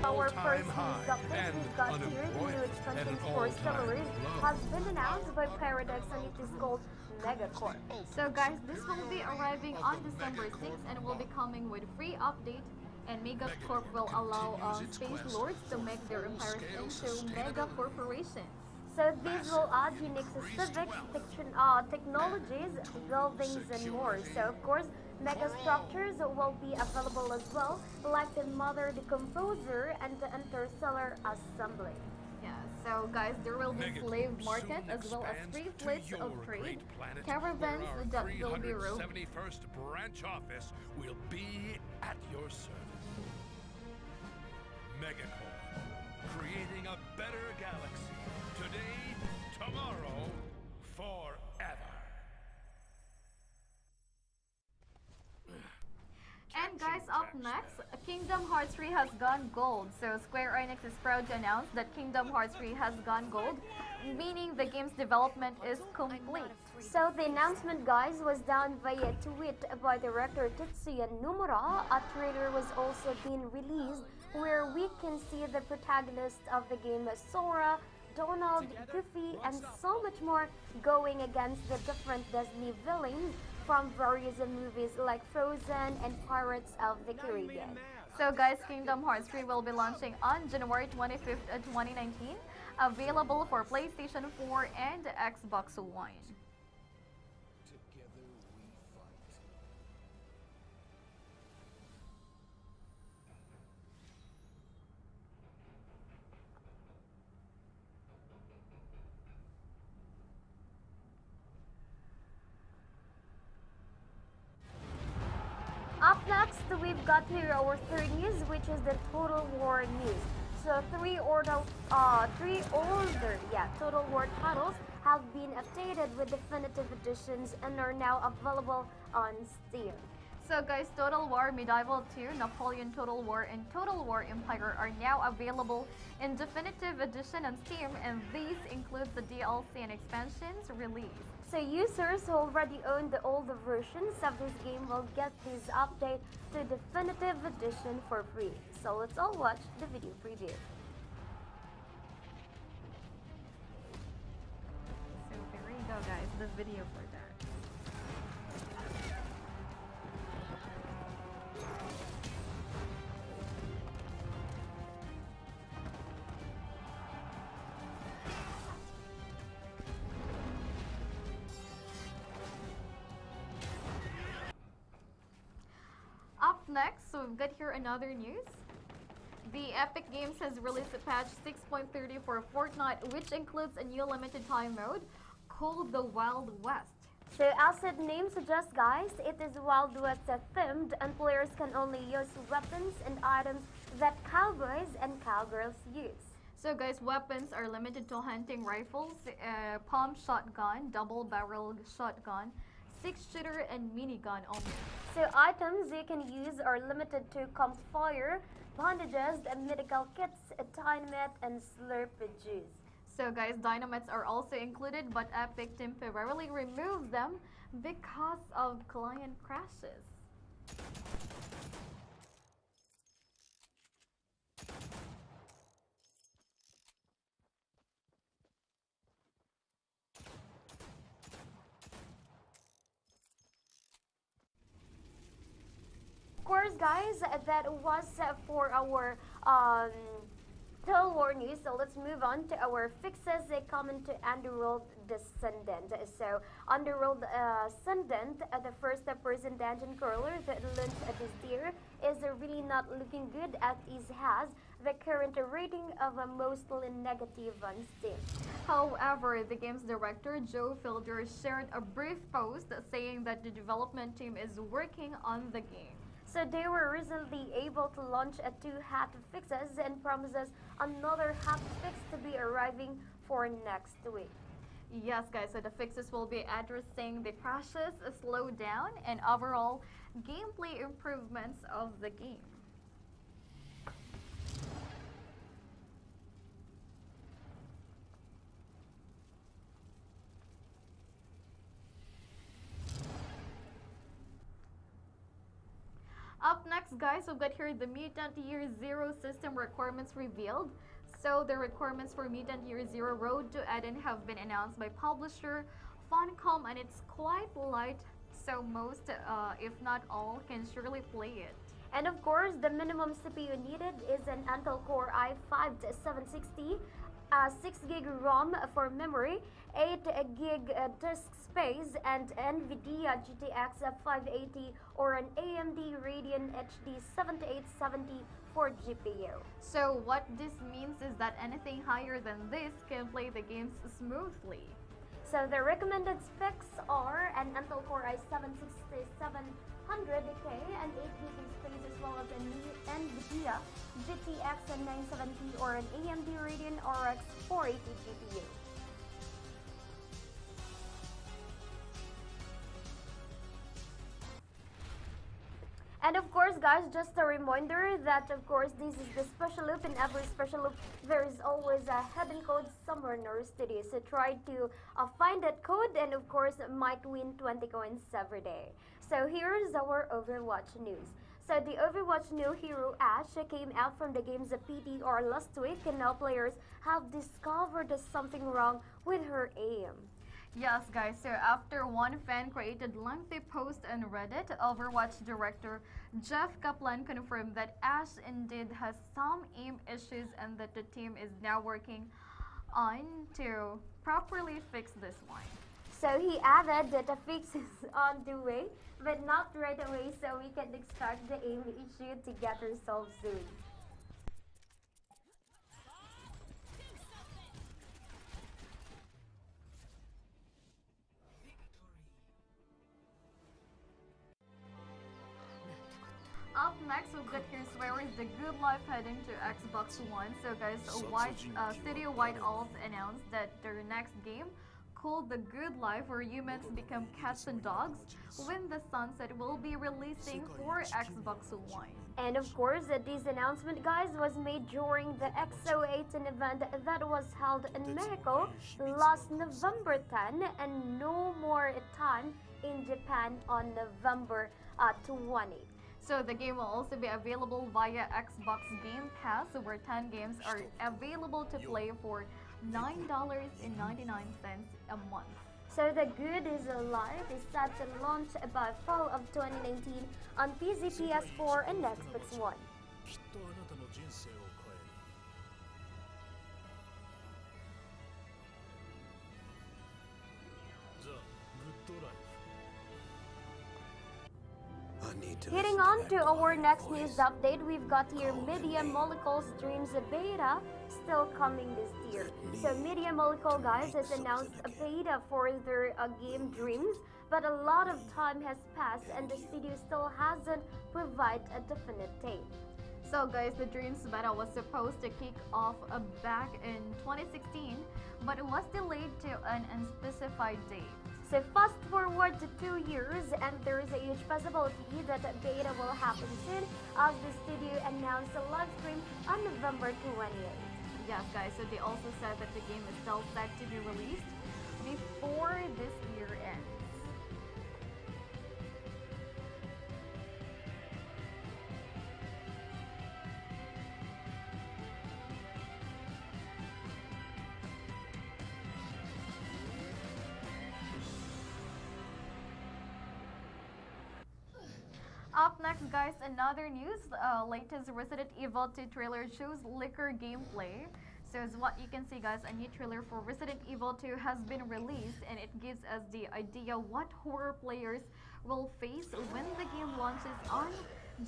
our first all-time news high, update, and we've got here the new unemployment at expansion an for all-time Stellaris low. has been announced by Paradox and it is called Megacorp. So guys, this will be arriving on December 6th and will be coming with free update, and Megacorp will allow space lords to make their empires into mega corporations. So these will add unique civics, technologies, buildings, and more. So of course, mega structures will be available as well, like the Mother Decomposer and the Interstellar Assembly. Yeah, so guys, there will be slave market as well as free fleets of trade, caravans that will be roaming. 71st branch office will be at your service. Megacorp, creating a better galaxy. Today, tomorrow, forever. And guys, up next, Kingdom Hearts 3 has gone gold. So Square Enix is proud to announce that Kingdom Hearts 3 has gone gold, meaning the game's development is complete. So the announcement, guys, was done via tweet by director Tetsuya Nomura. A trailer was also being released where we can see the protagonists of the game, Sora, Donald, Goofy, and so much more going against the different Disney villains from various movies like Frozen and Pirates of the Caribbean. So guys, Kingdom Hearts 3 will be launching on January 25th, 2019, available for PlayStation 4 and Xbox One. Up next, we've got here our third news, which is the Total War news. So Total War titles have been updated with definitive editions and are now available on Steam. So guys, Total War Medieval 2, Napoleon Total War, and Total War Empire are now available in definitive edition on Steam, and these include the DLC and expansions released. So users who already own the older versions of this game will get this update to definitive edition for free. So let's all watch the video preview. So there you go guys, the video for that. Up next, so we've got here another news. The Epic Games has released a patch 6.30 for Fortnite, which includes a new limited time mode called the Wild West. So as its name suggests, guys, it is Wild West themed, and players can only use weapons and items that cowboys and cowgirls use. So guys, weapons are limited to hunting rifles, pump shotgun, double-barreled shotgun, 6-shooter, and minigun only. So items you can use are limited to campfire, bandages, medical kits, dynamite, and slurp juice. So guys, dynamites are also included, but Epic temporarily removed them because of client crashes. Of course, guys, that was for our Total War news. So let's move on to our fixes coming to Underworld Descendant. So Underworld Descendant, the first person dungeon crawler that launched this year, is really not looking good as it has the current rating of a mostly negative on Steam. However, the game's director, Joe Fielder, shared a brief post saying that the development team is working on the game. So they were recently able to launch a 2 hot fixes and promises another hot fix to be arriving for next week. Yes guys, so the fixes will be addressing the crashes, slowdown, and overall gameplay improvements of the game. Up next, next, guys, we've got here the Mutant Year Zero system requirements revealed. So the requirements for Mutant Year Zero Road to Eden have been announced by publisher Funcom, and it's quite light, so most, if not all, can surely play it. And of course, the minimum CPU needed is an Intel Core i5 760, 6 gig ROM for memory, 8 gig disk space, and NVIDIA GTX 580 or an AMD Radeon HD 7870 for GPU. So what this means is that anything higher than this can play the games smoothly. So the recommended specs are an Intel Core i7 6700K and 8 GB space, as well as an NVIDIA GTX 970 or an AMD Radeon RX 480 GPU. And of course, guys, just a reminder that of course this is the special loop. In every special loop, there is always a hidden code somewhere in our studio. So try to find that code, and of course might win 20 coins every day. So here's our Overwatch news. So the Overwatch new hero Ash came out from the game's PTR last week, and now players have discovered something wrong with her aim. Yes, guys, so after one fan created lengthy post on Reddit, Overwatch director Jeff Kaplan confirmed that Ash indeed has some aim issues and that the team is now working on to properly fix this one. So he added that a fix is on the way, but not right away, so we can expect the aim issue to get resolved soon. Up next, we've got here Where is the Good Life heading to Xbox One. So guys, Studio White Owls announced that their next game, called The Good Life, where humans become cats and dogs, When the Sunset, will be releasing for Xbox One. And of course, this announcement, guys, was made during the XO18 event that was held in Mexico last November 10, and no more time in Japan on November 20. So the game will also be available via Xbox Game Pass, where 10 games are available to play for $9.99 a month. So The Good is Alive is set to launch by fall of 2019 on PC, PS4, and Xbox One. きっとあなたの人生を変える。The Good Life. Heading on to our next news update, we've got here Media Molecule's Dreams Beta still coming this year. So Media Molecule, guys, has announced a beta for their game Dreams, but a lot of time has passed and the studio still hasn't provided a definite date. So guys, the Dreams beta was supposed to kick off back in 2016, but it was delayed to an unspecified date. So fast forward to 2 years, and there is a huge possibility that the beta will happen soon, as the studio announced a live stream on November 28th. Yes, guys, so they also said that the game is still set to be released before this year ends. Up next, guys, another news. Latest Resident Evil 2 trailer shows liquor gameplay. So as what you can see, guys, a new trailer for Resident Evil 2 has been released, and it gives us the idea what horror players will face when the game launches on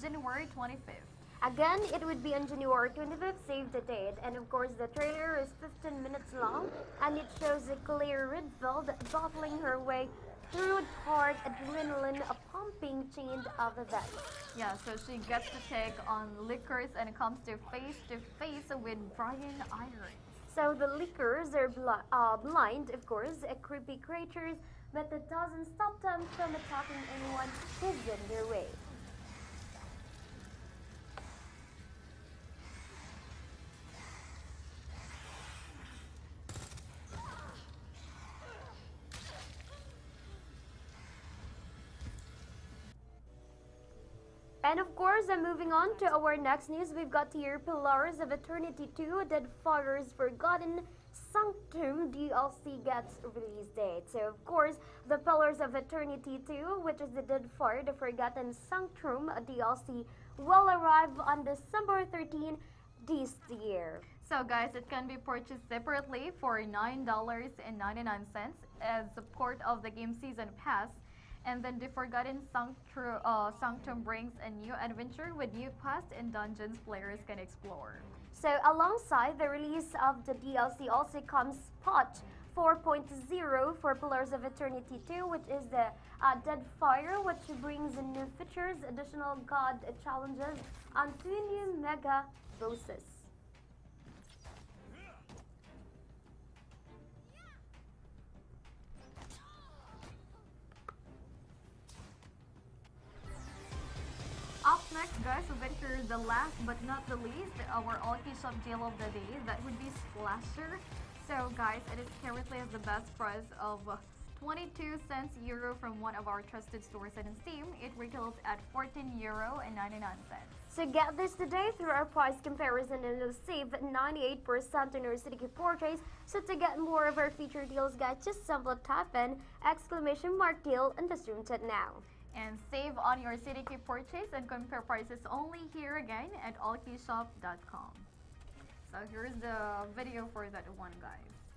January 25th. Again, it would be on January 25th, save the date. And of course, the trailer is 15 minutes long, and it shows a Claire Redfield battling her way through hard adrenaline, a pumping chain of events. Yeah, so she gets to take on Lickers and comes to face with Brian Irons. So the Lickers are blind, of course, creepy creatures, but that doesn't stop them from attacking anyone who's in their way. And of course, moving on to our next news, we've got here Pillars of Eternity 2, Deadfire's Forgotten Sanctum DLC gets release date. So of course, the Pillars of Eternity 2, which is the Deadfire, the Forgotten Sanctum DLC, will arrive on December 13 this year. So guys, it can be purchased separately for $9.99 as a part of the game season pass. And then the Forgotten Sanctum brings a new adventure with new quests and dungeons players can explore. So alongside the release of the DLC also comes Patch 4.0 for Pillars of Eternity 2, which is the Deadfire, which brings new features, additional god challenges, and 2 new mega bosses. Up next, guys, we've got here the last but not the least, our Allkeyshop deal of the day. That would be Splasher. So, guys, it is currently at the best price of 22 cents euro from one of our trusted stores in Steam. It retails at 14 euro and 99 cents. So get this today through our price comparison and you'll save 98% on your CDK purchase. So to get more of our feature deals, guys, just simply type in !deal in the stream chat now. And save on your CDK purchase and compare prices only here again at allkeyshop.com. So here's the video for that one, guys.